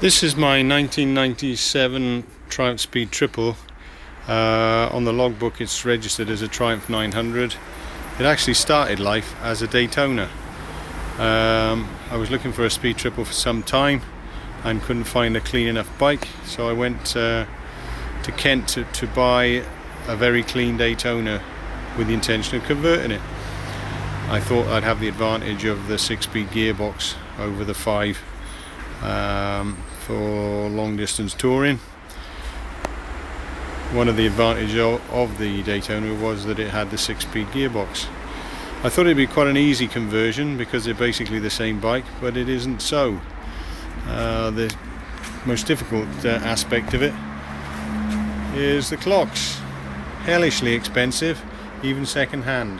This is my 1997 Triumph Speed Triple. On the logbook it's registered as a Triumph 900. It actually started life as a Daytona. I was looking for a Speed Triple for some time and couldn't find a clean enough bike, so I went to Kent to buy a very clean Daytona with the intention of converting it. I thought I'd have the advantage of the 6-speed gearbox over the 5 for long distance touring. One of the advantages of the Daytona was that it had the 6-speed gearbox. I thought it'd be quite an easy conversion because they're basically the same bike, but it isn't so. The most difficult aspect of it is the clocks. Hellishly expensive, even second hand.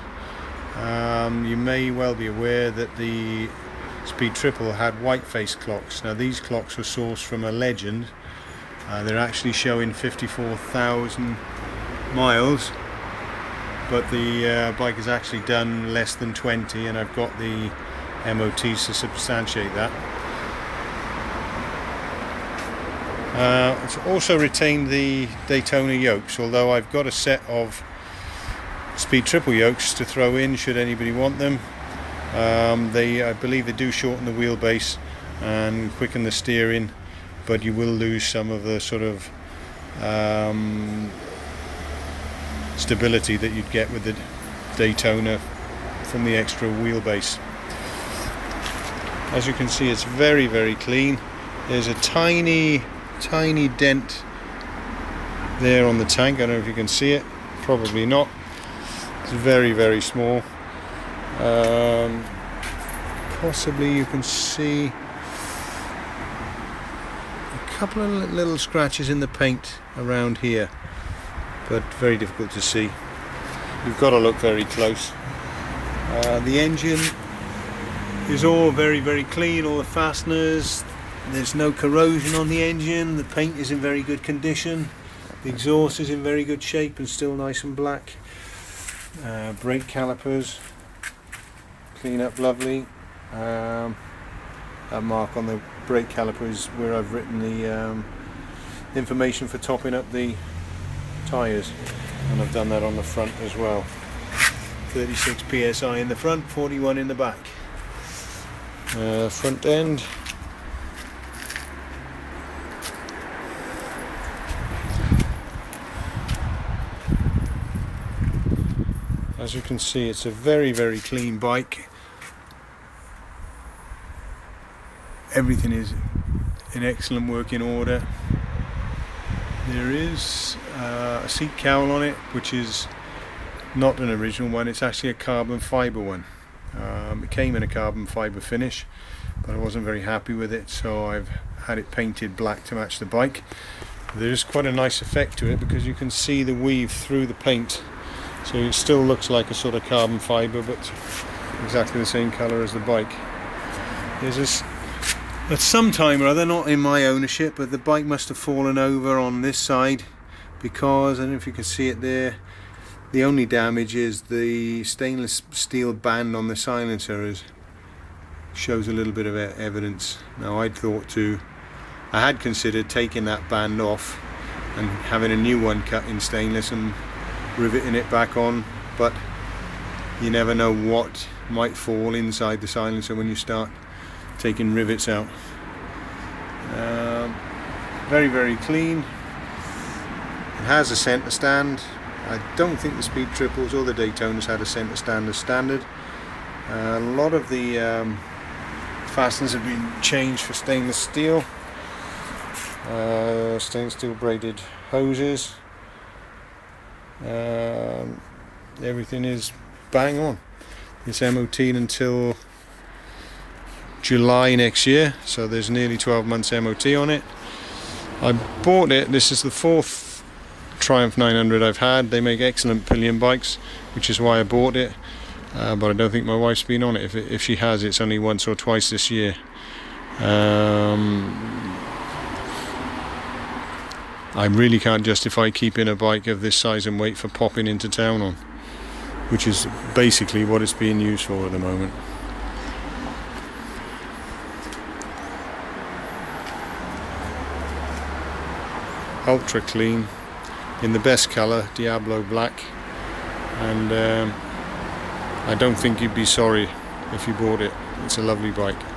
You may well be aware that the Speed Triple had white face clocks. Now these clocks were sourced from a Legend. They're actually showing 54,000 miles, but the bike has actually done less than 20, and I've got the MOTs to substantiate that. It's also retained the Daytona yokes, although I've got a set of Speed Triple yokes to throw in should anybody want them. I believe they do shorten the wheelbase and quicken the steering, but you will lose some of the sort of stability that you'd get with the Daytona from the extra wheelbase. As you can see, it's very, very clean. There's a tiny dent there on the tank. I don't know if you can see it, probably not. It's very, very small. Possibly you can see a couple of little scratches in the paint around here, but very difficult to see. You've got to look very close. The engine is all very, very clean, all the fasteners. There's no corrosion on the engine. The paint is in very good condition. The exhaust is in very good shape and still nice and black. Brake calipers clean up lovely. That mark on the brake caliper is where I've written the information for topping up the tyres, and I've done that on the front as well. 36 psi in the front, 41 in the back. Front end. As you can see, it's a very, very clean bike. Everything is in excellent working order. There is a seat cowl on it, which is not an original one. It's actually a carbon fibre one. It came in a carbon fibre finish, but I wasn't very happy with it, so I've had it painted black to match the bike. There's quite a nice effect to it because you can see the weave through the paint, so it still looks like a sort of carbon fibre, but exactly the same colour as the bike. There's this, at some time or other, not in my ownership, but the bike must have fallen over on this side, because I don't know if you can see it there. The only damage is the stainless steel band on the silencer shows a little bit of evidence. Now I had considered taking that band off and having a new one cut in stainless and riveting it back on, but you never know what might fall inside the silencer when you start taking rivets out. Very, very clean. It has a centre stand. I don't think the Speed Triples or the Daytonas had a centre stand as standard. A lot of the fasteners have been changed for stainless steel. Stainless steel braided hoses. Everything is bang on. It's MOT'd until July next year, so there's nearly 12 months MOT on it. I bought it, this is the 4th Triumph 900 I've had. They make excellent pillion bikes, which is why I bought it, but I don't think my wife's been on it. If she has, it's only once or twice this year. I really can't justify keeping a bike of this size and weight for popping into town on, which is basically what it's being used for at the moment. ultra clean, in the best colour, Diablo Black, and I don't think you'd be sorry if you bought it. It's a lovely bike.